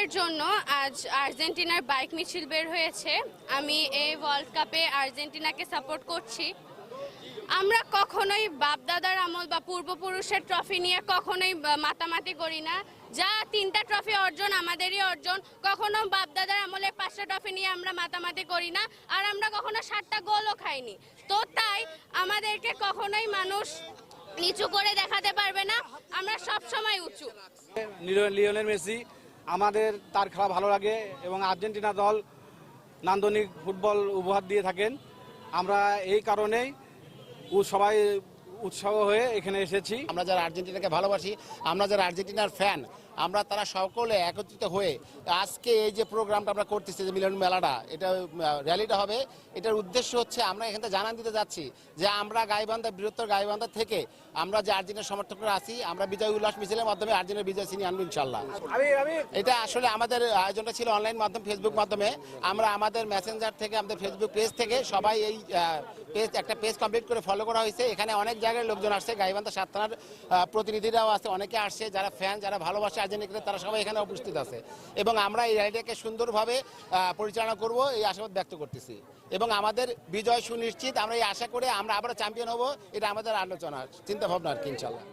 বিজয়ের জন্য আজ আর্জেন্টিনার বাইক মিছিল বের হয়েছে। আমি এই ওয়ার্ল্ড কাপে আর্জেন্টিনাকে সাপোর্ট করছি। আমরা কখনোই বাপদাদার আমল বা পূর্বপুরুষের ট্রফি নিয়ে কখনোই মাতামাতি করি না। যা 3টা ট্রফি অর্জন আমাদেরই অর্জন। কখনো বাপদাদার আমলে 5টা ট্রফি নিয়ে আমরা মাতামাতি করি না, আর আমরা কখনো 7টা গোলও খাইনি। তো তাই আমাদেরকে কখনোই মানুষ নিচু করে দেখাতে পারবে না, আমরা সব সময় উঁচু। লিওনেল মেসি, আমাদের তার খেলা ভালো লাগে এবং আর্জেন্টিনা দল নান্দনিক ফুটবল উপহার দিয়ে থাকেন। আমরা এই কারণেই সবাই উৎসাহ হয়ে এখানে এসেছি। আমরা যারা আর্জেন্টিনাকে ভালোবাসি, আমরা যারা আর্জেন্টিনার ফ্যান, আমরা তারা সকলে একত্রিত হয়ে আজকে এই যে প্রোগ্রামটা আমরা করতেছি, যে মিলন মেলাটা, এটা র্যালিটা হবে, এটার উদ্দেশ্য হচ্ছে আমরা এখান থেকে জানান দিতে যাচ্ছি যে আমরা গাইবান্ধা, বৃহত্তর গাইবান্ধা থেকে আমরা যে আর্জেন্টিনার সমর্থকরা আছি, আমরা বিজয় উল্লাস মিছিলের মাধ্যমে আর্জেন্টিনার বিজয় ছিনিয়ে আনবো ইনশাল্লাহ। এটা আসলে আমাদের আয়োজনটা ছিল অনলাইন মাধ্যম, ফেসবুক মাধ্যমে। আমরা আমাদের মেসেঞ্জার থেকে, আমাদের ফেসবুক পেজ থেকে সবাই এই একটা পেজ কমপ্লিট করে ফলো করা হয়েছে। এখানে অনেক জায়গায় লোকজন আসছে, গাইবান্ধা 7 থানার প্রতিনিধিরাও আছে, অনেকে আসছে যারা ফ্যান, যারা ভালোবাসে আর্জেন্টিনা, তারা সবাই এখানে উপস্থিত আছে। এবং আমরা এই র্যালিটাকে সুন্দরভাবে পরিচালনা করব এই আশাবাদ ব্যক্ত করতেছি এবং আমাদের বিজয় সুনিশ্চিত। আমরা এই আশা করে আমরা আবার চ্যাম্পিয়ন হব, এটা আমাদের আলোচনা চিন্তা ভাবনা আর কি ইনশাল্লাহ।